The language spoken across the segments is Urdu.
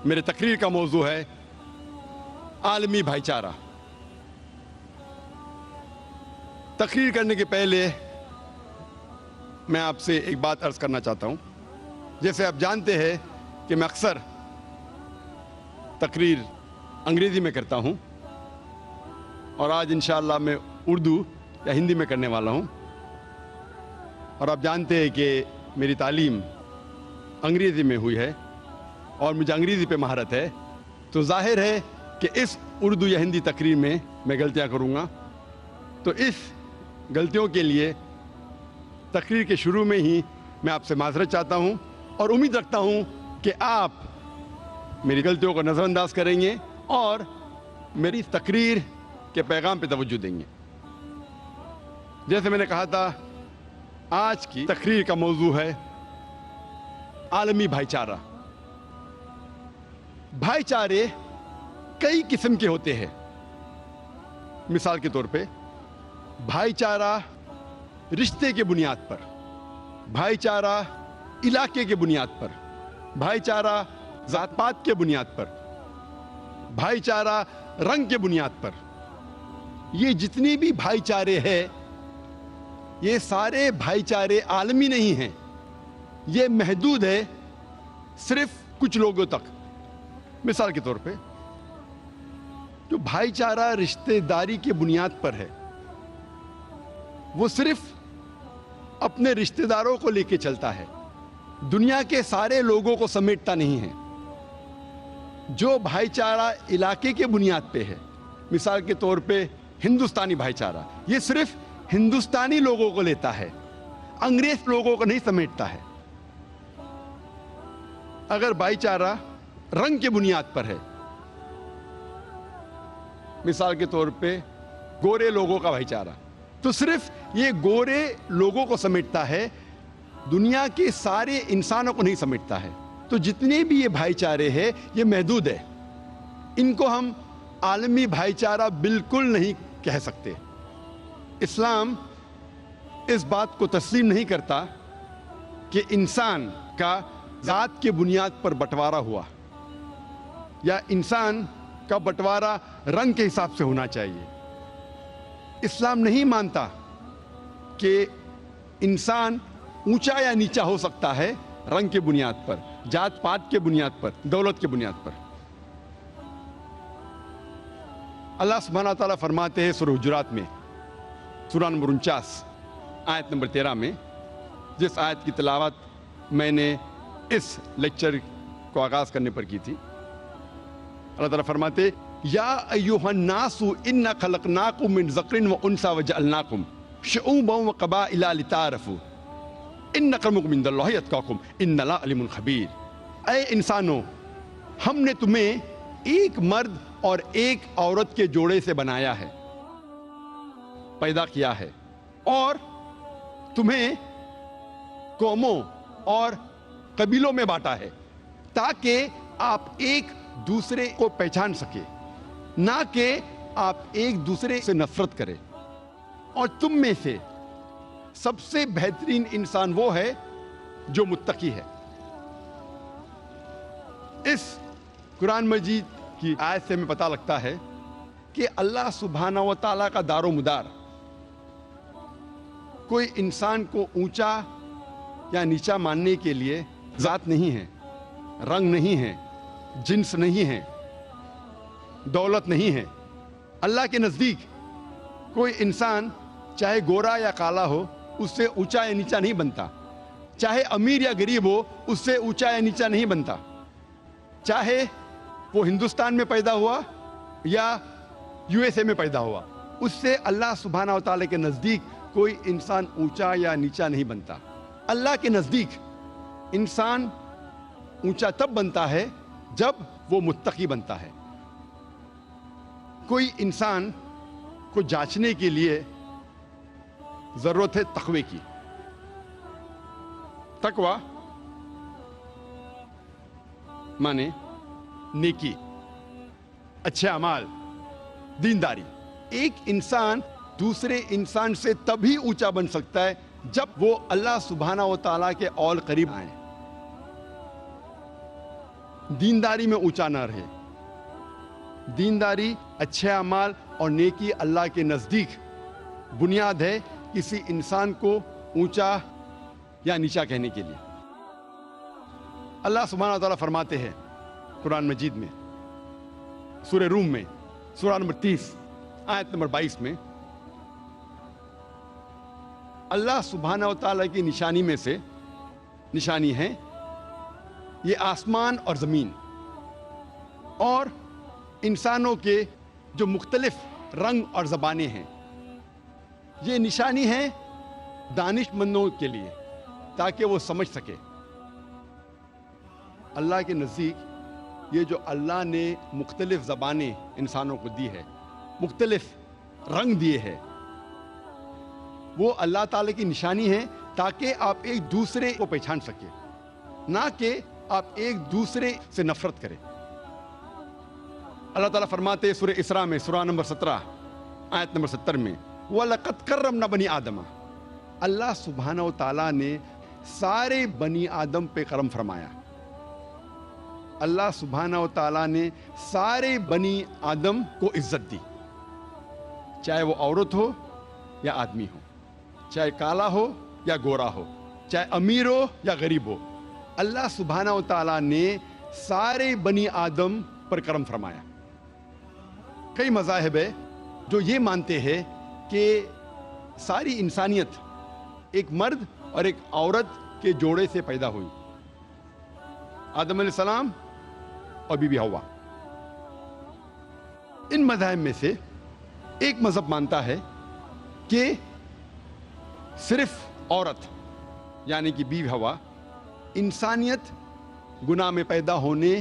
میرے تقریر کا موضوع ہے عالمی بھائی چارہ۔ تقریر کرنے کے پہلے میں آپ سے ایک بات عرض کرنا چاہتا ہوں۔ جیسے آپ جانتے ہیں کہ میں اکثر تقریر انگریزی میں کرتا ہوں اور آج انشاءاللہ میں اردو یا ہندی میں کرنے والا ہوں، اور آپ جانتے ہیں کہ میری تعلیم انگریزی میں ہوئی ہے اور مجھے انگریزی پہ مہارت ہے، تو ظاہر ہے کہ اس اردو یا ہندی تقریر میں غلطیاں کروں گا۔ تو اس غلطیوں کے لیے تقریر کے شروع میں ہی میں آپ سے معذرت چاہتا ہوں اور امید رکھتا ہوں کہ آپ میری غلطیوں کو نظر انداز کریں گے اور میری تقریر کے پیغام پہ توجہ دیں گے۔ جیسے میں نے کہا تھا، آج کی تقریر کا موضوع ہے عالمی بھائی چارہ۔ بھائی چارے کئی قسم کے ہوتے ہیں۔ مثال کے طور پہ بھائی چارہ رشتے کے بنیاد پر، بھائی چارہ علاقے کے بنیاد پر، بھائی چارہ ذات پات کے بنیاد پر، بھائی چارہ رنگ کے بنیاد پر۔ یہ جتنی بھی بھائی چارے ہیں، یہ سارے بھائی چارے عالمی نہیں ہیں، یہ محدود ہے صرف کچھ لوگوں تک۔ مثال کے طور پہ جو بھائی چارہ رشتہ داری کی بنیاد پر ہے، وہ صرف اپنے رشتہ داروں کو لے کے چلتا ہے، دنیا کے سارے لوگوں کو سمیٹتا نہیں ہے۔ جو بھائی چارہ علاقے کے بنیاد پہ ہے، مثال کے طور پہ ہندوستانی بھائی چارہ، یہ صرف ہندوستانی لوگوں کو لیتا ہے، انگریز لوگوں کو نہیں سمیٹتا ہے۔ اگر بھائی چارہ رنگ کے بنیاد پر ہے، مثال کے طور پہ گورے لوگوں کا بھائی چارہ، تو صرف یہ گورے لوگوں کو سمیٹتا ہے، دنیا کے سارے انسانوں کو نہیں سمیٹتا ہے۔ تو جتنے بھی یہ بھائی چارے ہیں، یہ محدود ہے، ان کو ہم عالمی بھائی چارہ بالکل نہیں کہہ سکتے۔ اسلام اس بات کو تسلیم نہیں کرتا کہ انسان کا ذات کے بنیاد پر بٹوارا ہوا، یا انسان کا بٹوارا رنگ کے حساب سے ہونا چاہیے۔ اسلام نہیں مانتا کہ انسان اونچا یا نیچا ہو سکتا ہے رنگ کے بنیاد پر، ذات پات کے بنیاد پر، دولت کے بنیاد پر۔ اللہ سبحانہ تعالیٰ فرماتے ہیں سورہ حجرات میں، سورہ نمبر 49 آیت نمبر 13 میں، جس آیت کی تلاوت میں نے اس لیکچر کو آغاز کرنے پر کی تھی۔ اللہ تعالیٰ فرماتے، یا ایھا الناس انا خلقناکم من ذکر و انثی وجعلناکم شعوبا وقبائل لتعارفوا ان اکرمکم عند اللہ اتقاکم ان اللہ علیم خبیر۔ اے انسانوں، ہم نے تمہیں ایک مرد اور ایک عورت کے جوڑے سے بنایا ہے، پیدا کیا ہے، اور تمہیں قوموں اور قبیلوں میں بانٹا ہے تاکہ آپ ایک دوسرے کو پہچان سکے، نہ کہ آپ ایک دوسرے سے نفرت کریں۔ اور تم میں سے سب سے بہترین انسان وہ ہے جو متقی ہے۔ اس قرآن مجید کی آیت سے ہمیں پتہ لگتا ہے کہ اللہ سبحانہ و تعالیٰ کا دار و مدار کوئی انسان کو اونچا یا نیچا ماننے کے لیے ذات نہیں ہے، رنگ نہیں ہے، جنس نہیں ہے، دولت نہیں ہے۔ اللہ کے نزدیک کوئی انسان چاہے گورا یا کالا ہو، اس سے اونچا یا نیچا نہیں بنتا، چاہے امیر یا غریب ہو، اس سے اونچا یا نیچا نہیں بنتا، چاہے وہ ہندوستان میں پیدا ہوا یا یو ایس اے میں پیدا ہوا، اس سے اللہ سبحانہ و تعالیٰ کے نزدیک کوئی انسان اونچا یا نیچا نہیں بنتا۔ اللہ کے نزدیک انسان اونچا تب بنتا ہے جب وہ متقی بنتا ہے۔ کوئی انسان کو جانچنے کے لیے ضرورت ہے تقوی کی۔ تقوی مانے نیکی، اچھے اعمال، دینداری۔ ایک انسان دوسرے انسان سے تبھی اونچا بن سکتا ہے جب وہ اللہ سبحانہ و تعالیٰ کے اور قریب آئیں۔ دینداری میں اونچا نہ رہے. دینداری، اچھے اعمال اور نیکی اللہ کے نزدیک بنیاد ہے کسی انسان کو اونچا یا نیچا کہنے کے لیے. اللہ سبحانہ و تعالیٰ فرماتے ہیں قرآن مجید میں، سورہ روم میں، سورہ نمبر 30 آیت نمبر 22 میں، اللہ سبحانہ و تعالیٰ کی نشانی میں سے نشانی ہے یہ آسمان اور زمین اور انسانوں کے جو مختلف رنگ اور زبانیں ہیں. یہ نشانی ہے دانش مندوں کے لیے تاکہ وہ سمجھ سکے. اللہ کے نزدیک یہ جو اللہ نے مختلف زبانیں انسانوں کو دی ہے، مختلف رنگ دیے ہیں، وہ اللہ تعالیٰ کی نشانی ہے تاکہ آپ ایک دوسرے کو پہچان سکیں، نہ کہ آپ ایک دوسرے سے نفرت کریں. اللہ تعالیٰ فرماتے ہیں سورہ اسراء میں، سورہ نمبر 17 آیت نمبر 70 میں، وَلَقَدْ كَرَّمْنَا بَنِي آدَمَ. اللہ سبحانہ و تعالیٰ نے سارے بنی آدم پہ کرم فرمایا. اللہ سبحانہ و تعالیٰ نے سارے بنی آدم کو عزت دی، چاہے وہ عورت ہو یا آدمی ہو، چاہے کالا ہو یا گورا ہو، چاہے امیر ہو یا غریب ہو. اللہ سبحانہ و تعالیٰ نے سارے بنی آدم پر کرم فرمایا. کئی مذاہب ہے جو یہ مانتے ہیں کہ ساری انسانیت ایک مرد اور ایک عورت کے جوڑے سے پیدا ہوئی، آدم علیہ السلام اور بی بی حوا. ان مذاہب میں سے ایک مذہب مانتا ہے کہ صرف عورت یعنی کہ بی بی حوا انسانیت گناہ میں پیدا ہونے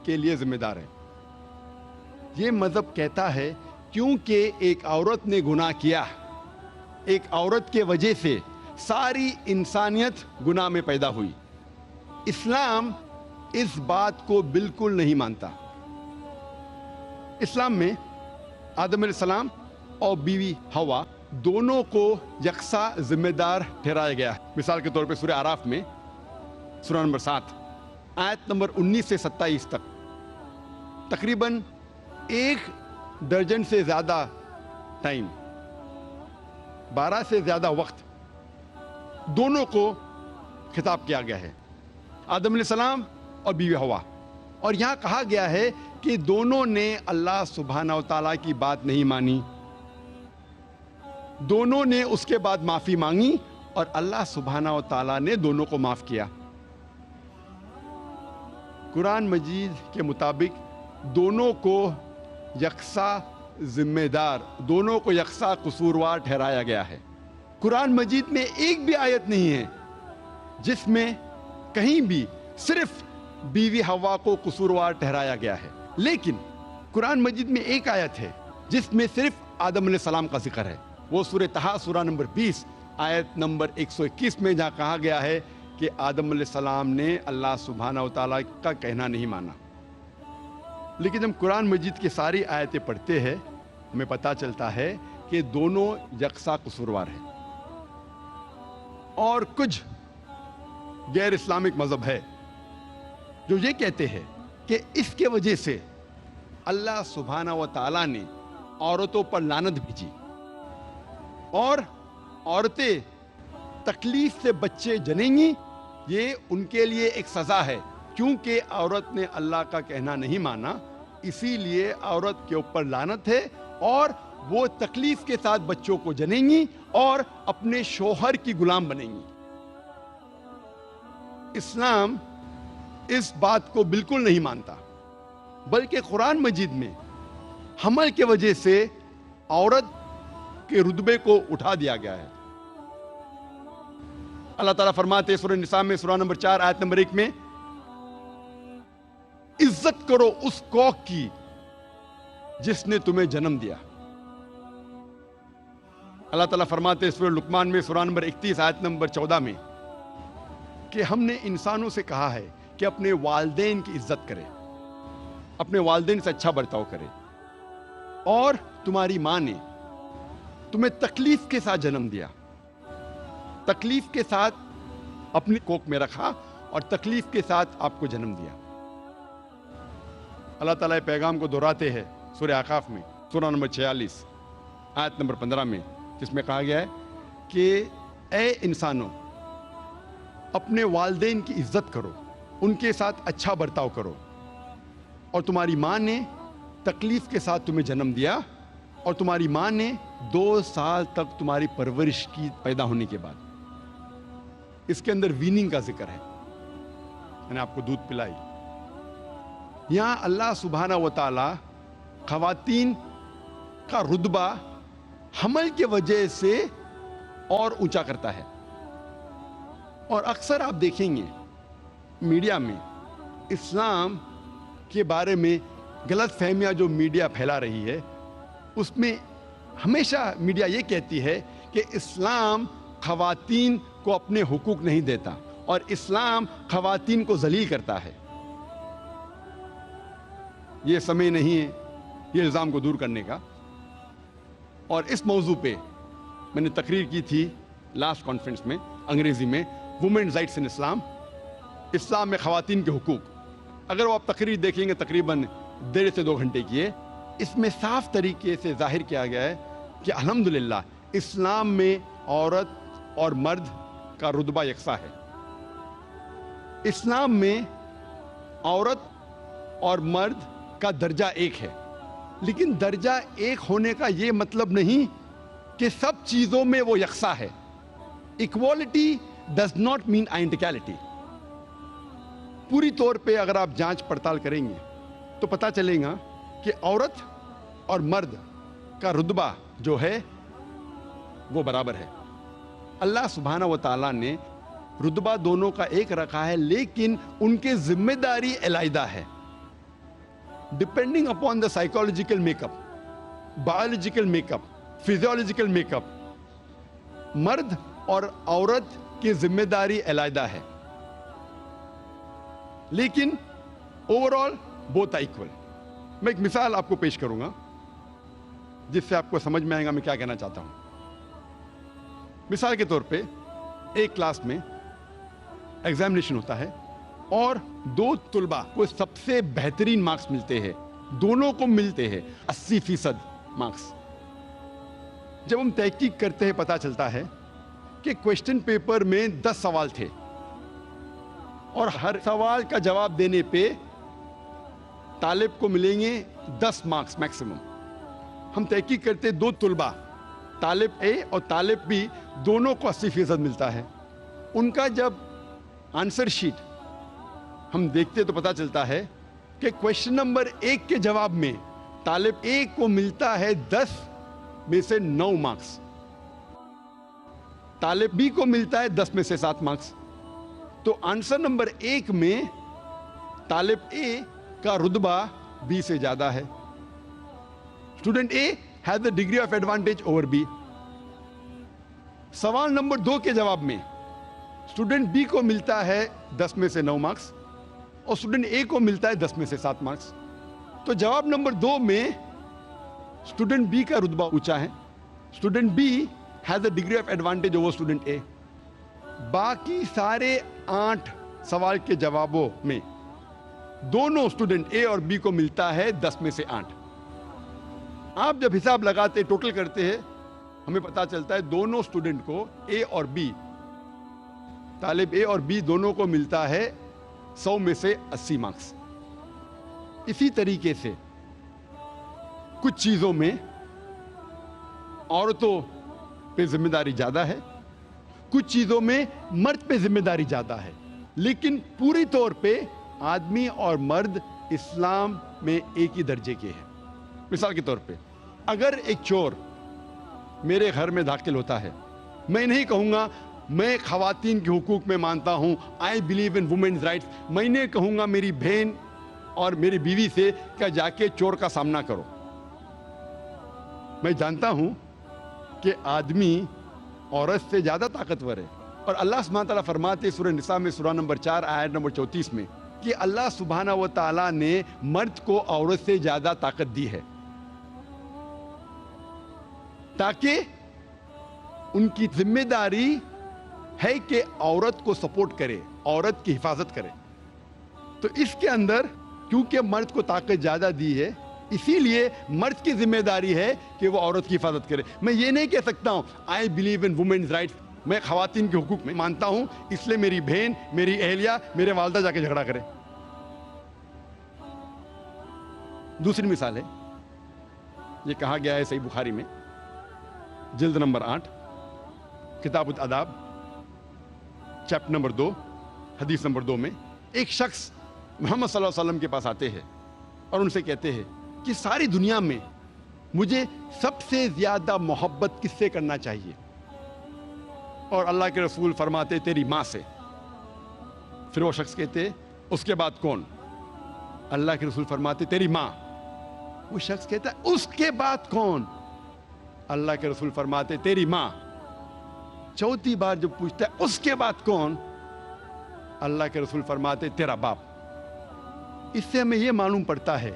کے لیے ذمہ دار ہے. یہ مذہب کہتا ہے کیونکہ ایک عورت نے گناہ کیا، ایک عورت کے وجہ سے ساری انسانیت گناہ میں پیدا ہوئی. اسلام اس بات کو بالکل نہیں مانتا. اسلام میں آدم علیہ السلام اور بیوی حوا دونوں کو یکساں ذمہ دار ٹھہرایا گیا ہے. مثال کے طور پہ سورہ اعراف میں، سورہ نمبر 7 آیت نمبر 19 سے 27 تک تقریباً 1 درجن سے زیادہ ٹائم، 12 سے زیادہ وقت دونوں کو خطاب کیا گیا ہے، آدم علیہ السلام اور بیوی حوا. اور یہاں کہا گیا ہے کہ دونوں نے اللہ سبحانہ و تعالیٰ کی بات نہیں مانی، دونوں نے اس کے بعد معافی مانگی اور اللہ سبحانہ و تعالیٰ نے دونوں کو معاف کیا. قرآن مجید کے مطابق دونوں کو یکساں ذمہ دار، دونوں کو یکساں قصوروار ٹھہرایا گیا ہے. قرآن مجید میں ایک بھی آیت نہیں ہے جس میں کہیں بھی صرف بیوی حوا کو قصوروار ٹھہرایا گیا ہے. لیکن قرآن مجید میں ایک آیت ہے جس میں صرف آدم علیہ السلام کا ذکر ہے. وہ سورہ طہ سورہ نمبر 20 آیت نمبر 121 میں جہاں کہا گیا ہے کہ آدم علیہ السلام نے اللہ سبحانہ و تعالیٰ کا کہنا نہیں مانا. لیکن جب قرآن مجید کی ساری آیتیں پڑھتے ہیں ہمیں پتہ چلتا ہے کہ دونوں یکساں قصوروار ہیں. اور کچھ غیر اسلامک مذہب ہے جو یہ کہتے ہیں کہ اس کے وجہ سے اللہ سبحانہ و تعالیٰ نے عورتوں پر لعنت بھیجی اور عورتیں تکلیف سے بچے جنیں گی، یہ ان کے لیے ایک سزا ہے. کیونکہ عورت نے اللہ کا کہنا نہیں مانا اسی لیے عورت کے اوپر لعنت ہے اور وہ تکلیف کے ساتھ بچوں کو جنیں گی اور اپنے شوہر کی غلام بنیں گی. اسلام اس بات کو بالکل نہیں مانتا، بلکہ قرآن مجید میں حمل کے وجہ سے عورت کے رتبے کو اٹھا دیا گیا ہے. اللہ تعالیٰ فرماتے ہیں سورہ نساء میں سورہ نمبر 4 آیت نمبر 1 میں، عزت کرو اس کوکھ کی جس نے تمہیں جنم دیا. اللہ تعالیٰ فرماتے ہیں سورہ لقمان میں سورہ نمبر 31 آیت نمبر 14 میں کہ ہم نے انسانوں سے کہا ہے کہ اپنے والدین کی عزت کرے، اپنے والدین سے اچھا برتاؤ کرے، اور تمہاری ماں نے تمہیں تکلیف کے ساتھ جنم دیا، تکلیف کے ساتھ اپنی کوکھ میں رکھا اور تکلیف کے ساتھ آپ کو جنم دیا. اللہ تعالیٰ پیغام کو دہراتے ہیں سورہ اعراف میں سورہ نمبر 46 آیت نمبر 15 میں، جس میں کہا گیا ہے کہ اے انسانوں، اپنے والدین کی عزت کرو، ان کے ساتھ اچھا برتاؤ کرو، اور تمہاری ماں نے تکلیف کے ساتھ تمہیں جنم دیا، اور تمہاری ماں نے 2 سال تک تمہاری پرورش کی پیدا ہونے کے بعد۔ اس کے اندر ویننگ کا ذکر ہے، میں نے آپ کو دودھ پلائی۔ یہاں اللہ سبحانہ و تعالی خواتین کا رتبہ حمل کی وجہ سے اور اونچا کرتا ہے۔ اور اکثر آپ دیکھیں گے میڈیا میں اسلام کے بارے میں غلط فہمیاں جو میڈیا پھیلا رہی ہے، اس میں ہمیشہ میڈیا یہ کہتی ہے کہ اسلام خواتین کو اپنے حقوق نہیں دیتا اور اسلام خواتین کو ذلیل کرتا ہے۔ یہ سمے نہیں ہے یہ الزام کو دور کرنے کا۔ اور اس موضوع پہ میں نے تقریر کی تھی لاسٹ کانفرنس میں انگریزی میں، وومنز رائٹس ان اسلام، اسلام میں خواتین کے حقوق۔ اگر وہ آپ تقریر دیکھیں گے تقریباً 1.5 سے 2 گھنٹے کی ہے، اس میں صاف طریقے سے ظاہر کیا گیا ہے کہ الحمدللہ اسلام میں عورت اور مرد کا رتبہ یکساں ہے۔ اسلام میں عورت اور مرد کا درجہ ایک ہے، لیکن درجہ ایک ہونے کا یہ مطلب نہیں کہ سب چیزوں میں وہ یکساں ہے۔ Equality does not mean identicality. پوری طور پہ اگر آپ جانچ پڑتال کریں گے تو پتہ چلے گا کہ عورت اور مرد کا رتبہ جو ہے وہ برابر ہے۔ اللہ سبحانہ و تعالیٰ نے رتبہ دونوں کا ایک رکھا ہے، لیکن ان کے ذمہ داری علیحدہ ہے۔ ڈپینڈنگ اپون دا سائیکولوجیکل میک اپ، بایولوجیکل میک اپ، فزیولوجیکل میک اپ، مرد اور عورت کی ذمہ داری علیحدہ ہے، لیکن اوور آل بوتھ ایکول۔ میں ایک مثال آپ کو پیش کروں گا جس سے آپ کو سمجھ میں آئے گا میں کیا کہنا چاہتا ہوں۔ مثال کے طور پہ ایک کلاس میں ایگزامینیشن ہوتا ہے اور 2 طلباء کو سب سے بہترین مارکس ملتے ہیں، دونوں کو ملتے ہیں 80% مارکس۔ جب ہم تحقیق کرتے ہیں پتہ چلتا ہے کہ کویسچن پیپر میں 10 سوال تھے اور ہر سوال کا جواب دینے پہ طالب کو ملیں گے 10 مارکس میکسیمم۔ ہم تحقیق کرتے 2 طلباء، طالب اے اور طالب بی، دونوں کو 80% ملتا ہے۔ ان کا جب آنسر شیٹ ہم دیکھتے تو پتہ چلتا ہے کہ کویسچن نمبر 1 کے جواب میں طالب اے کو ملتا ہے 10 میں سے 9 مارکس، طالب بی کو ملتا ہے 10 میں سے 7 مارکس۔ تو آنسر نمبر 1 میں طالب اے کا رتبہ بی سے زیادہ ہے۔ Student A has a degree of advantage over B. سوال نمبر 2 کے جواب میں اسٹوڈنٹ بی کو ملتا ہے 10 میں سے 9 مارکس اور اسٹوڈنٹ اے کو ملتا ہے 10 میں سے 7 مارکس۔ تو جواب نمبر 2 میں اسٹوڈنٹ بی کا رتبہ اونچا ہے، student B has a degree of advantage over student A. باقی سارے 8 سوال کے جوابوں میں دونوں اسٹوڈنٹ اے اور بی کو ملتا ہے 10 میں سے 8۔ آپ جب حساب لگاتے ٹوٹل کرتے ہیں ہمیں پتا چلتا ہے دونوں اسٹوڈنٹ کو اے اور بی، طالب اے اور بی دونوں کو ملتا ہے 100 میں سے 80 مارکس۔ اسی طریقے سے کچھ چیزوں میں عورتوں پہ ذمہ داری زیادہ ہے، کچھ چیزوں میں مرد پہ ذمہ داری زیادہ ہے، لیکن پوری طور پہ آدمی اور مرد اسلام میں ایک ہی درجے کے ہیں۔ مثال کے طور پہ اگر ایک چور میرے گھر میں داخل ہوتا ہے، میں نہیں کہوں گا میں خواتین کے حقوق میں مانتا ہوں، I believe in women's rights, میں نے کہوں گا میری بہن اور میری بیوی سے کہ جا کے چور کا سامنا کرو۔ میں جانتا ہوں کہ آدمی عورت سے زیادہ طاقتور ہے، اور اللہ سبحانہ تعالیٰ فرماتے سورہ نساء میں سورہ نمبر 4 آیت نمبر 34 میں کہ اللہ سبحانہ و تعالیٰ نے مرد کو عورت سے زیادہ طاقت دی ہے تاکہ ان کی ذمہ داری ہے کہ عورت کو سپورٹ کرے، عورت کی حفاظت کرے۔ تو اس کے اندر کیونکہ مرد کو طاقت زیادہ دی ہے اسی لیے مرد کی ذمہ داری ہے کہ وہ عورت کی حفاظت کرے. میں یہ نہیں کہہ سکتا ہوں I believe in women's rights, میں خواتین کے حقوق میں مانتا ہوں اس لیے میری بہن, میری اہلیہ, میرے والدہ جا کے جھگڑا کرے. دوسری مثال ہے, یہ کہا گیا ہے صحیح بخاری میں جلد نمبر 8 کتاب الاداب چیپٹر نمبر 2 حدیث نمبر 2 میں ایک شخص محمد صلی اللہ علیہ وسلم کے پاس آتے ہیں اور ان سے کہتے ہیں کہ ساری دنیا میں مجھے سب سے زیادہ محبت کس سے کرنا چاہیے؟ اور اللہ کے رسول فرماتے تیری ماں سے. پھر وہ شخص کہتے اس کے بعد کون؟ اللہ کے رسول فرماتے تیری ماں. وہ شخص کہتا ہے اس کے بعد کون؟ اللہ کے رسول فرماتے تیری ماں. چوتھی بار جب پوچھتا ہے اس کے بعد کون؟ اللہ کے رسول فرماتے تیرا باپ. اس سے ہمیں یہ معلوم پڑتا ہے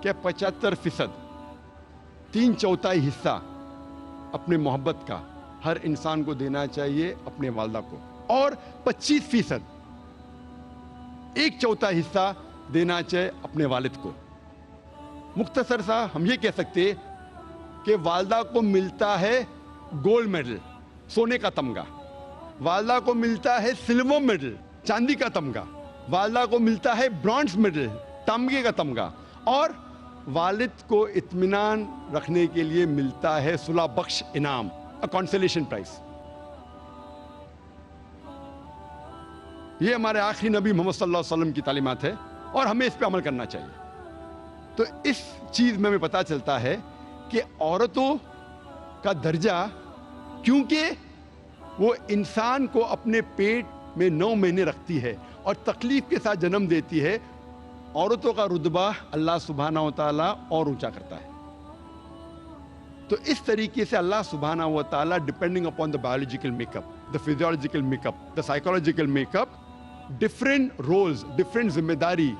کہ 75% 3/4 حصہ اپنے محبت کا ہر انسان کو دینا چاہیے اپنے والدہ کو, اور 25% 1/4 حصہ دینا چاہیے اپنے والد کو. مختصر سا ہم یہ کہہ سکتے کہ والدہ کو ملتا ہے گولڈ میڈل, سونے کا تمغہ, والدہ کو ملتا ہے سلور میڈل, چاندی کا تمغہ, والدہ کو ملتا ہے برونز میڈل, تمغے کا تمغہ, اور والد کو اطمینان رکھنے کے لیے ملتا ہے صلح بخش انعام, کنسولیشن پرائز. یہ ہمارے آخری نبی محمد صلی اللہ علیہ وسلم کی تعلیمات ہے اور ہمیں اس پہ عمل کرنا چاہیے. تو اس چیز میں ہمیں پتہ چلتا ہے کہ عورتوں کا درجہ, کیونکہ وہ انسان کو اپنے پیٹ میں 9 مہینے رکھتی ہے اور تکلیف کے ساتھ جنم دیتی ہے, عورتوں کا رتبہ اللہ سبحانہ و تعالیٰ اور اونچا کرتا ہے. تو اس طریقے سے اللہ سبحانہ و تعالیٰ depending upon the biological make up, the physiological make up, the psychological make up, different roles, different ذمہ داری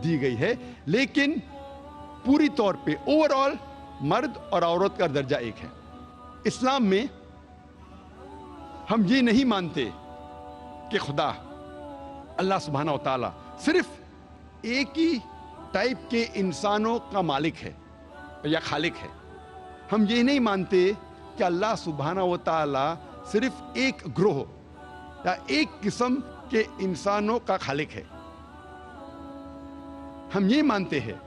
دی گئی ہے, لیکن پوری طور پہ اوور آل مرد اور عورت کا درجہ ایک ہے. اسلام میں ہم یہ نہیں مانتے کہ خدا اللہ سبحانہ و تعالیٰ صرف ایک ہی ٹائپ کے انسانوں کا مالک ہے یا خالق ہے. ہم یہ نہیں مانتے کہ اللہ سبحانہ و تعالیٰ صرف ایک گروہ یا ایک قسم کے انسانوں کا خالق ہے. ہم یہ مانتے ہیں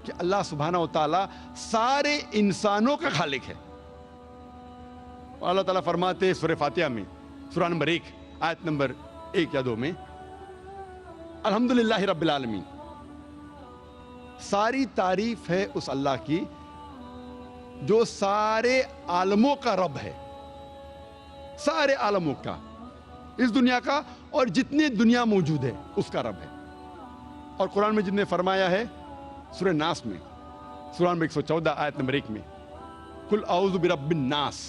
کہ اللہ سبحانہ و تعالیٰ سارے انسانوں کا خالق ہے. اور اللہ تعالیٰ فرماتے سورہ فاتحہ میں سورہ نمبر 1 آیت نمبر 1 یا 2 میں الحمدللہ رب العالمین, ساری تعریف ہے اس اللہ کی جو سارے عالموں کا رب ہے, سارے عالموں کا, اس دنیا کا اور جتنے دنیا موجود ہے اس کا رب ہے. اور قرآن مجید نے فرمایا ہے سورہ ناس میں سورہ نمبر 114 آیت نمبر 1 میں قل اعوذ برب الناس,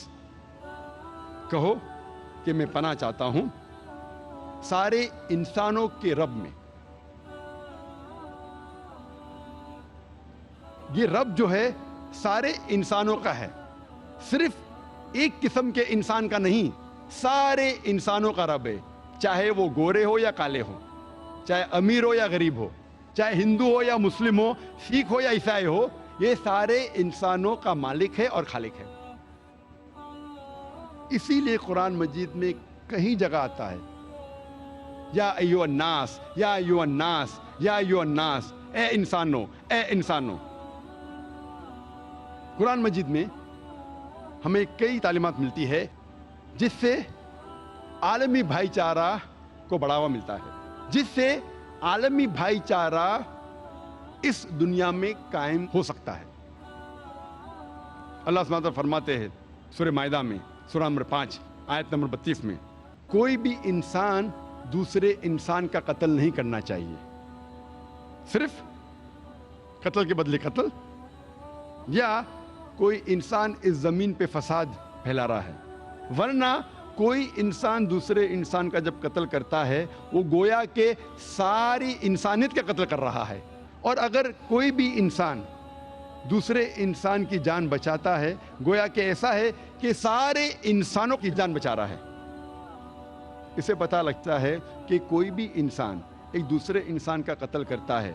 کہو کہ میں پناہ چاہتا ہوں سارے انسانوں کے رب میں. یہ رب جو ہے سارے انسانوں کا ہے, صرف ایک قسم کے انسان کا نہیں, سارے انسانوں کا رب ہے, چاہے وہ گورے ہو یا کالے ہو, چاہے امیر ہو یا غریب ہو, چاہے ہندو ہو یا مسلم ہو, سکھ ہو یا عیسائی ہو, یہ سارے انسانوں کا مالک ہے اور خالق ہے. اسی لیے قرآن مجید میں کہیں جگہ آتا ہے یا ایھا الناس, یا ایھا الناس, یا ایھا الناس, اے انسانوں, اے انسانوں. قرآن مجید میں ہمیں کئی تعلیمات ملتی ہے جس سے عالمی بھائی چارہ کو بڑھاوا ملتا ہے, جس سے عالمی بھائی چارہ اس دنیا میں قائم ہو سکتا ہے. اللہ سبحانہ وتعالیٰ فرماتے ہیں سورہ مائدہ میں سورہ نمبر 5 آیت نمبر 32 میں کوئی بھی انسان دوسرے انسان کا قتل نہیں کرنا چاہیے, صرف قتل کے بدلے قتل, یا کوئی انسان اس زمین پہ فساد پھیلا رہا ہے, ورنہ کوئی انسان دوسرے انسان کا جب قتل کرتا ہے وہ گویا کہ ساری انسانیت کا قتل کر رہا ہے. اور اگر کوئی بھی انسان دوسرے انسان کی جان بچاتا ہے گویا کہ ایسا ہے کہ سارے انسانوں کی جان بچا رہا ہے. اسے پتہ لگتا ہے کہ کوئی بھی انسان ایک دوسرے انسان کا قتل کرتا ہے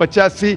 85